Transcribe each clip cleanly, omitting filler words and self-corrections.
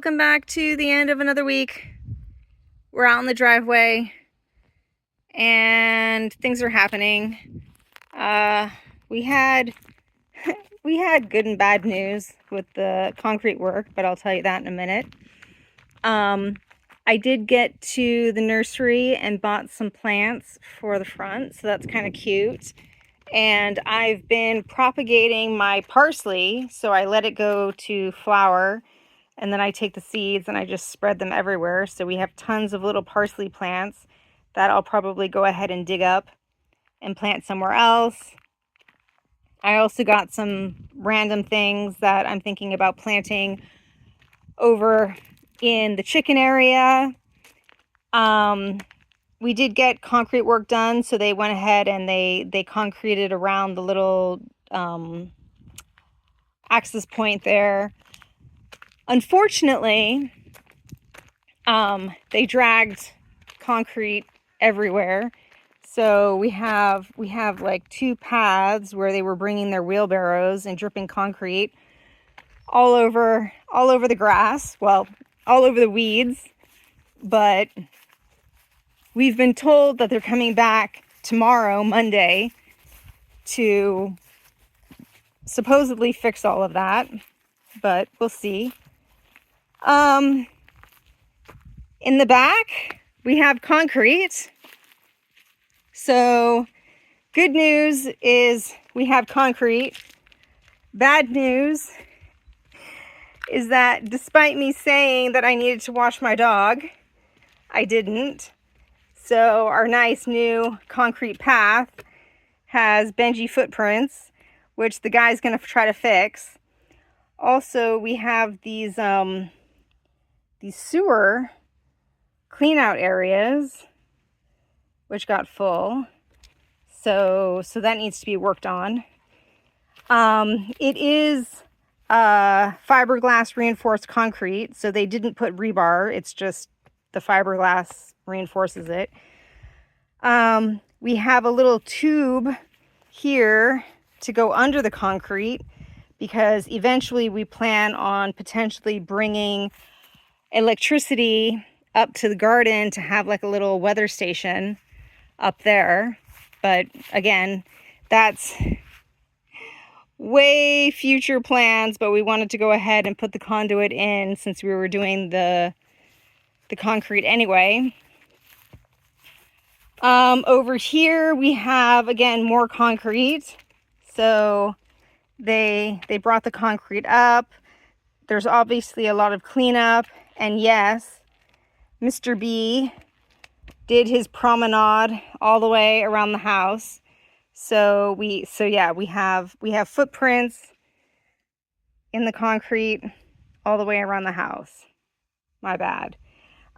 welcome back to the end of another week. We're out in the driveway and things are happening. We had good and bad news with the concrete work, but I'll tell you that in a minute. I did get to the nursery and bought some plants for the front, so that's kind of cute. And I've been propagating my parsley, so I let it go to flower, and then I take the seeds and I just spread them everywhere. So we have tons of little parsley plants that I'll probably go ahead and dig up and plant somewhere else. I also got some random things that I'm thinking about planting over in the chicken area. We did get concrete work done, so they went ahead and they concreted around the little access point there. Unfortunately, they dragged concrete everywhere. So we have like two paths where they were bringing their wheelbarrows and dripping concrete all over the grass, well, all over the weeds. But we've been told that they're coming back tomorrow, Monday, to supposedly fix all of that, but we'll see. In the back, we have concrete. So, good news is we have concrete. Bad news is that despite me saying that I needed to wash my dog, I didn't. So, our nice new concrete path has Benji footprints, which the guy's going to try to fix. Also, we have these sewer clean out areas which got full, so that needs to be worked on. It is fiberglass reinforced concrete, so they didn't put rebar, it's just the fiberglass reinforces it. We have a little tube here to go under the concrete because eventually we plan on potentially bringing electricity up to the garden to have like a little weather station up there. But again, that's way future plans, but we wanted to go ahead and put the conduit in since we were doing the concrete anyway. Over here we have, again, more concrete. So they brought the concrete up. There's obviously a lot of cleanup. And yes, Mr. B did his promenade all the way around the house. So yeah, we have footprints in the concrete all the way around the house. My bad.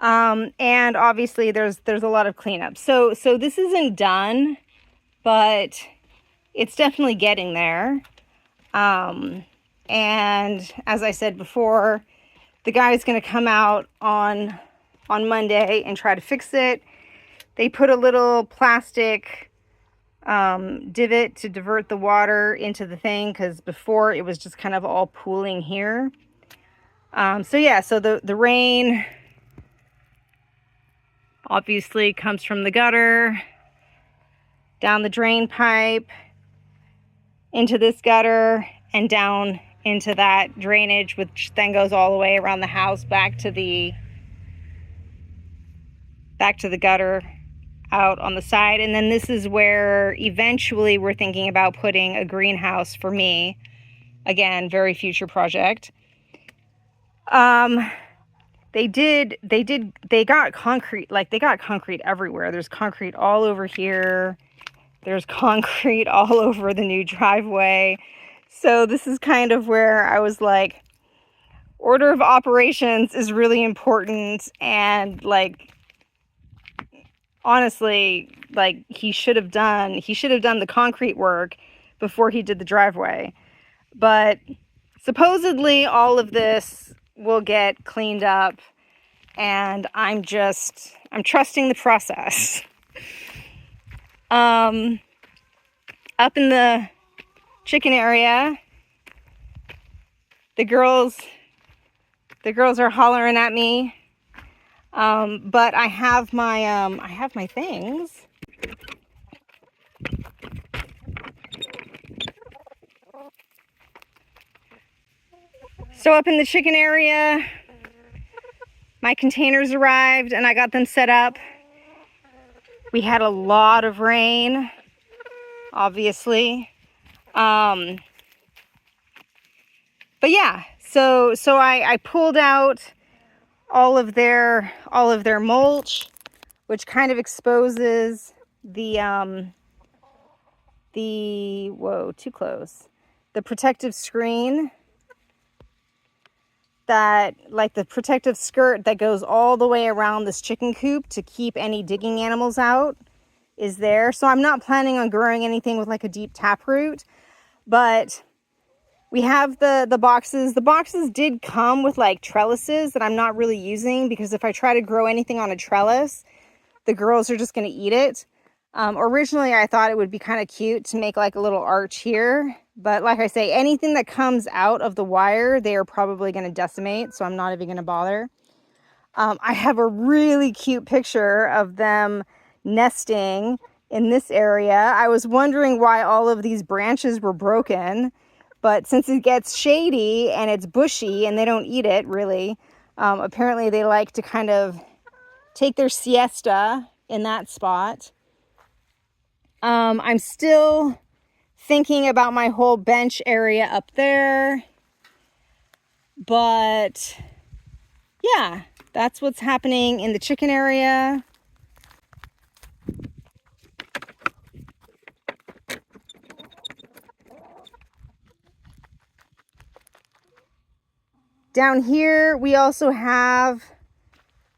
And obviously there's a lot of cleanup. So this isn't done, but it's definitely getting there. And as I said before, the guy's going to come out on Monday and try to fix it. They put a little plastic divot to divert the water into the thing, because before it was just kind of all pooling here. So yeah, so the rain obviously comes from the gutter, down the drain pipe, into this gutter, and down into that drainage, which then goes all the way around the house back to the gutter out on the side. And then this is where eventually we're thinking about putting a greenhouse for me. Again, very future project. They got concrete, like they got concrete everywhere. There's concrete all over here. There's concrete all over the new driveway. So this is kind of where I was like, order of operations is really important. And like, honestly, like he should have done the concrete work before he did the driveway. But supposedly all of this will get cleaned up, and I'm trusting the process. Up in the chicken area, the girls The girls are hollering at me. But I have my things. So up in the chicken area, my containers arrived and I got them set up. We had a lot of rain, obviously. But yeah, so I pulled out all of their mulch, which kind of exposes the whoa, too close. The protective screen that, like the protective skirt that goes all the way around this chicken coop to keep any digging animals out is there. So I'm not planning on growing anything with like a deep taproot, but we have the boxes. The boxes did come with like trellises that I'm not really using because if I try to grow anything on a trellis, the girls are just going to eat it. Originally, I thought it would be kind of cute to make like a little arch here. But like I say, anything that comes out of the wire, they are probably going to decimate. So I'm not even going to bother. I have a really cute picture of them nesting in this area. I was wondering why all of these branches were broken. But since it gets shady and it's bushy and they don't eat it really, apparently they like to kind of take their siesta in that spot. I'm still thinking about my whole bench area up there. But yeah, that's what's happening in the chicken area. Down here, we also have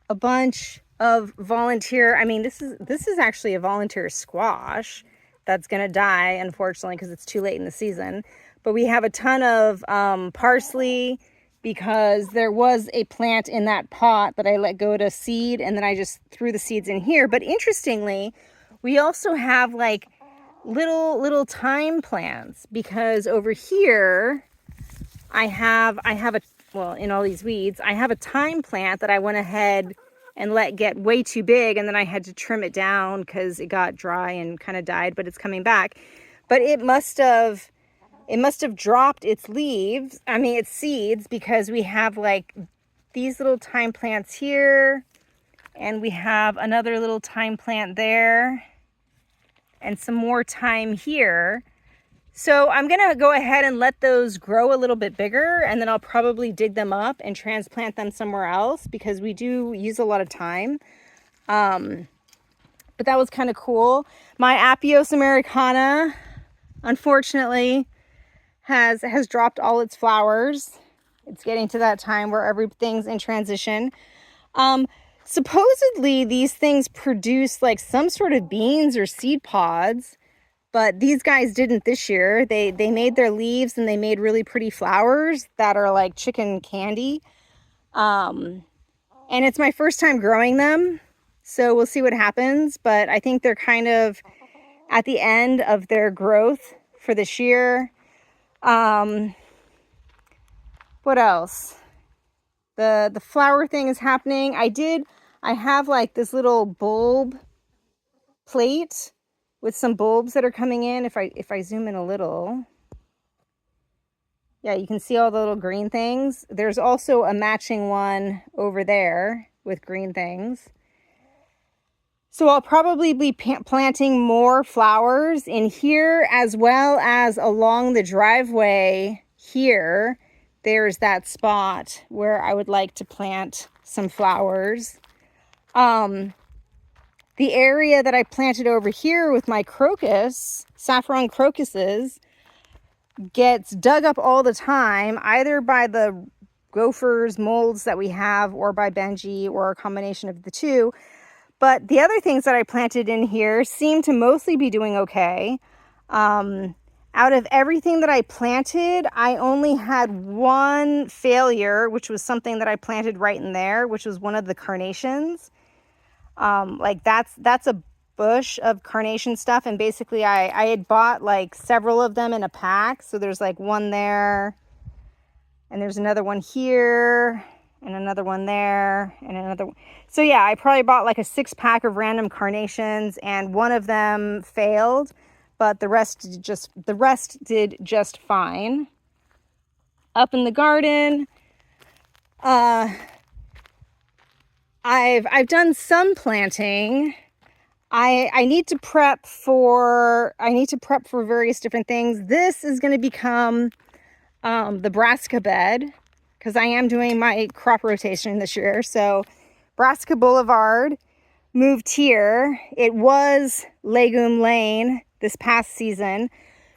a bunch of volunteer. I mean, this is actually a volunteer squash that's going to die, unfortunately, because it's too late in the season. But we have a ton of parsley because there was a plant in that pot that I let go to seed, and then I just threw the seeds in here. But interestingly, we also have like little thyme plants because over here I have a, well, in all these weeds, I have a thyme plant that I went ahead and let get way too big, and then I had to trim it down because it got dry and kind of died, but it's coming back. But it must have dropped its leaves, I mean its seeds, because we have like these little thyme plants here, and we have another little thyme plant there, and some more thyme here. So I'm going to go ahead and let those grow a little bit bigger, and then I'll probably dig them up and transplant them somewhere else because we do use a lot of thyme. But that was kind of cool. My Apios americana, unfortunately, has dropped all its flowers. It's getting to that time where everything's in transition. Supposedly, these things produce like some sort of beans or seed pods. But these guys didn't this year. They made their leaves and they made really pretty flowers that are like chicken candy. And it's my first time growing them. So we'll see what happens. But I think they're kind of at the end of their growth for this year. What else? The flower thing is happening. I have like this little bulb plate with some bulbs that are coming in. If I zoom in a little, yeah, you can see all the little green things. There's also a matching one over there with green things. So I'll probably be planting more flowers in here as well as along the driveway here. There's that spot where I would like to plant some flowers. The area that I planted over here with my crocus, saffron crocuses, gets dug up all the time, either by the gophers, molds that we have, or by Benji, or a combination of the two. But the other things that I planted in here seem to mostly be doing okay. Out of everything that I planted, I only had one failure, which was something that I planted right in there, which was one of the carnations. Like that's a bush of carnation stuff, and basically I had bought like several of them in a pack. So there's like one there, and there's another one here, and another one there, and another one. So yeah, I probably bought like a 6-pack of random carnations, and one of them failed, but the rest did just fine. Up in the garden, I've done some planting. I need to prep for various different things. This is going to become the brassica bed, because I am doing my crop rotation this year. So Brassica Boulevard moved here. It was Legume Lane this past season.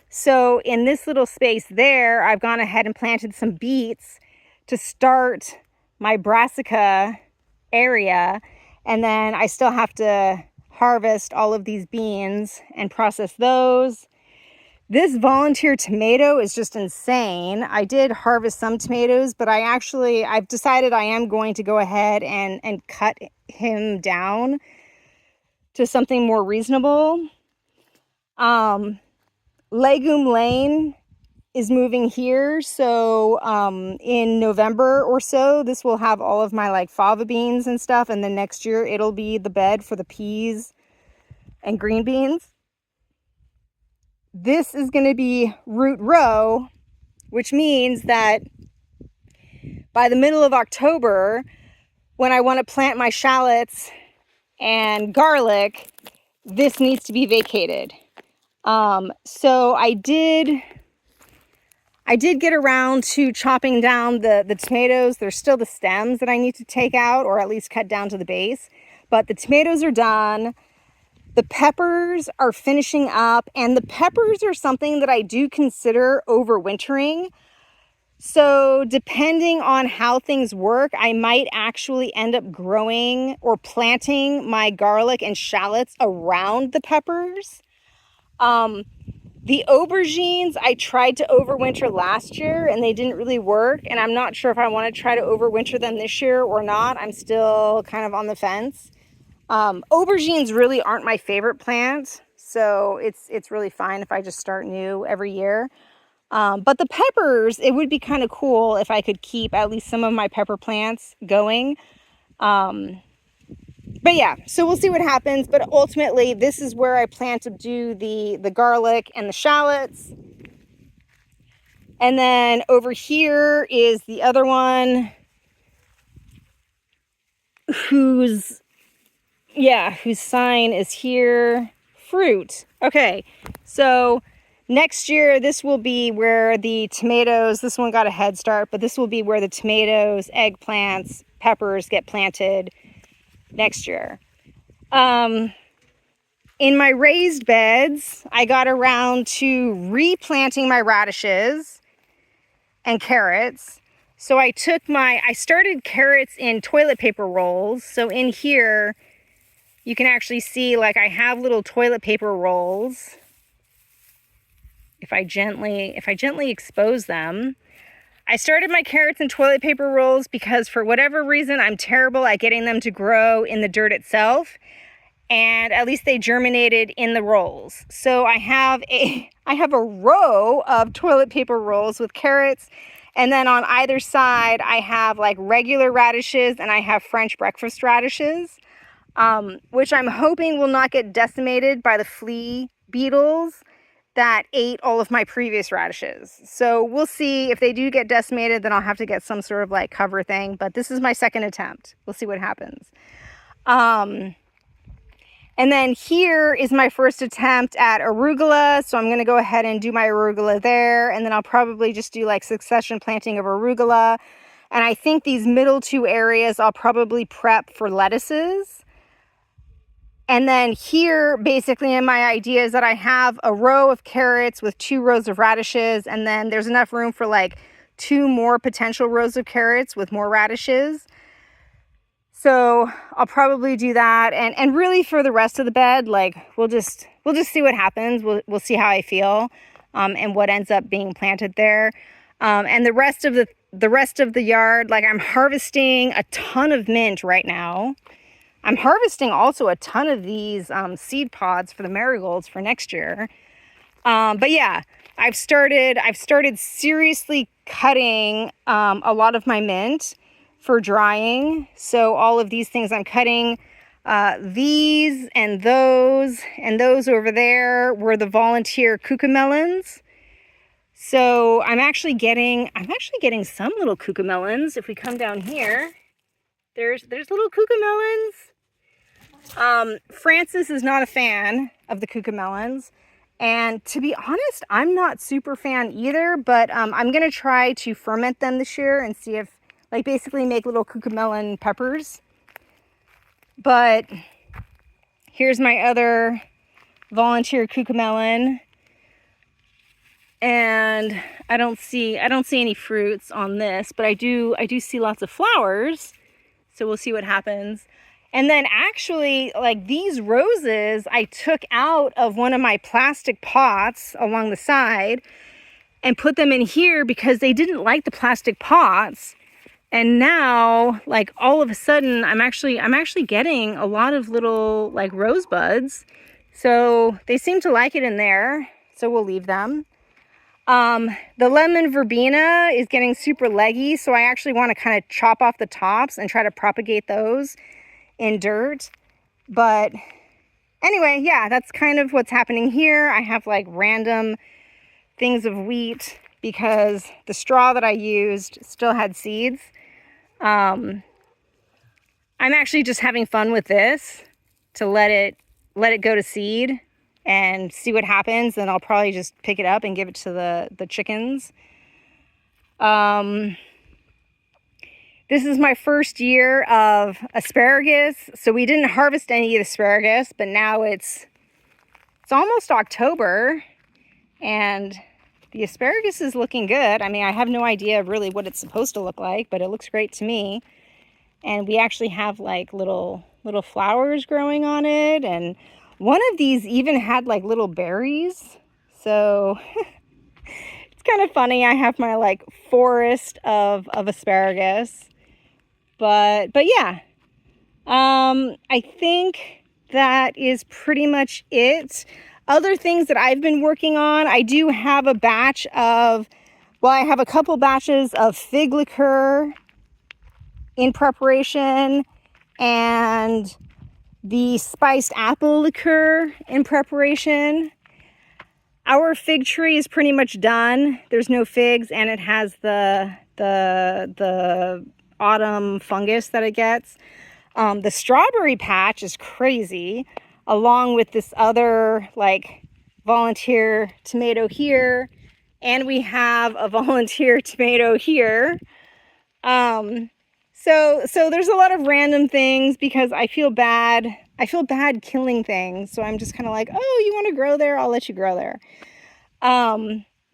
So in this little space there, I've gone ahead and planted some beets to start my brassica area. And then I still have to harvest all of these beans and process those. This volunteer tomato is just insane. I did harvest some tomatoes, but I've decided I am going to go ahead and cut him down to something more reasonable. Legume Lane is moving here, so in November or so, this will have all of my like fava beans and stuff, and then next year it'll be the bed for the peas and green beans. This is going to be root row, which means that by the middle of October, when I want to plant my shallots and garlic, this needs to be vacated. So I did get around to chopping down the tomatoes. There's still the stems that I need to take out, or at least cut down to the base, but the tomatoes are done. The peppers are finishing up, and the peppers are something that I do consider overwintering. So depending on how things work, I might actually end up growing or planting my garlic and shallots around the peppers. The aubergines, I tried to overwinter last year and they didn't really work. And I'm not sure if I want to try to overwinter them this year or not. I'm still kind of on the fence. Aubergines really aren't my favorite plant, so it's really fine if I just start new every year. But the peppers, it would be kind of cool if I could keep at least some of my pepper plants going. But yeah, so we'll see what happens. But ultimately, this is where I plan to do the garlic and the shallots. And then over here is the other one whose sign is here. Fruit. Okay, so next year, this will be where the tomatoes, this one got a head start, but this will be where the tomatoes, eggplants, peppers get planted next year. In my raised beds, I got around to replanting my radishes and carrots. So I started carrots in toilet paper rolls. So in here, you can actually see like I have little toilet paper rolls. If I gently expose them. I started my carrots in toilet paper rolls because for whatever reason, I'm terrible at getting them to grow in the dirt itself. And at least they germinated in the rolls. So I have a row of toilet paper rolls with carrots. And then on either side, I have like regular radishes and I have French breakfast radishes, which I'm hoping will not get decimated by the flea beetles that ate all of my previous radishes. So we'll see. If they do get decimated, then I'll have to get some sort of like cover thing. But this is my second attempt. We'll see what happens. And then here is my first attempt at arugula. So I'm going to go ahead and do my arugula there. And then I'll probably just do like succession planting of arugula. And I think these middle two areas I'll probably prep for lettuces. And then here, basically, in my idea is that I have a row of carrots with 2 rows of radishes. And then there's enough room for like 2 more potential rows of carrots with more radishes. So I'll probably do that. And really for the rest of the bed, like we'll just see what happens. We'll see how I feel and what ends up being planted there. And the rest of the yard, like I'm harvesting a ton of mint right now. I'm harvesting also a ton of these seed pods for the marigolds for next year. But yeah, I've started seriously cutting a lot of my mint. for drying. So all of these things I'm cutting, these and those over there were the volunteer cucamelons. So I'm actually getting some little cucamelons. If we come down here, there's little cucamelons. Francis is not a fan of the cucamelons, and to be honest, I'm not super fan either, but I'm gonna try to ferment them this year and see if, like, basically make little cucamelon peppers. But here's my other volunteer cucamelon, and I don't see any fruits on this, but I do see lots of flowers, so we'll see what happens. And then actually, like, these roses I took out of one of my plastic pots along the side and put them in here because they didn't like the plastic pots. And now, like, all of a sudden, I'm actually getting a lot of little, like, rosebuds. So they seem to like it in there, so we'll leave them. The lemon verbena is getting super leggy, so I actually want to kind of chop off the tops and try to propagate those in dirt. But anyway, yeah, that's kind of what's happening here. I have like random things of wheat because the straw that I used still had seeds. I'm actually just having fun with this to let it go to seed and see what happens. Then I'll probably just pick it up and give it to the chickens. This is my first year of asparagus. So we didn't harvest any of the asparagus, but now it's almost October and the asparagus is looking good. I mean, I have no idea really what it's supposed to look like, but it looks great to me. And we actually have like little flowers growing on it. And one of these even had like little berries. So it's kind of funny. I have my like forest of asparagus. But yeah, I think that is pretty much it. Other things that I've been working on, I do have a batch of, well, I have a couple batches of fig liqueur in preparation and the spiced apple liqueur in preparation. Our fig tree is pretty much done. There's no figs, and it has the autumn fungus that it gets. The strawberry patch is crazy, along with this other like volunteer tomato here, and we have a volunteer tomato here. So there's a lot of random things because I feel bad killing things. So I'm just kind of like, oh, you want to grow there? I'll let you grow there.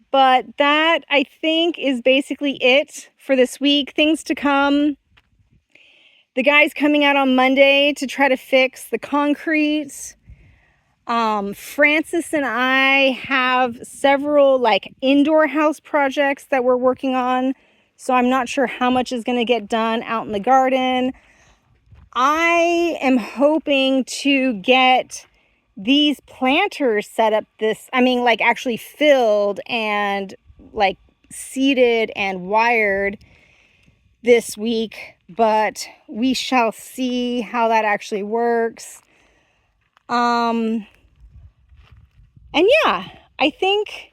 But that, I think, is basically it for this week. Things to come. The guy's coming out on Monday to try to fix the concrete. Francis and I have several like indoor house projects that we're working on. So I'm not sure how much is going to get done out in the garden. I am hoping to get these planters set up like actually filled and like seeded and wired this week, but we shall see how that actually works. And yeah, I think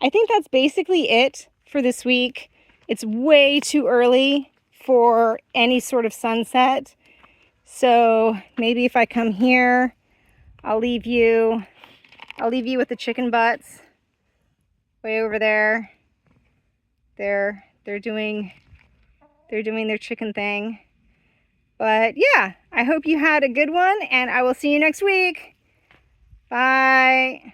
that's basically it for this week. It's way too early for any sort of sunset. So maybe if I come here, I'll leave you with the chicken butts way over there. They're doing their chicken thing. But yeah, I hope you had a good one, and I will see you next week. Bye.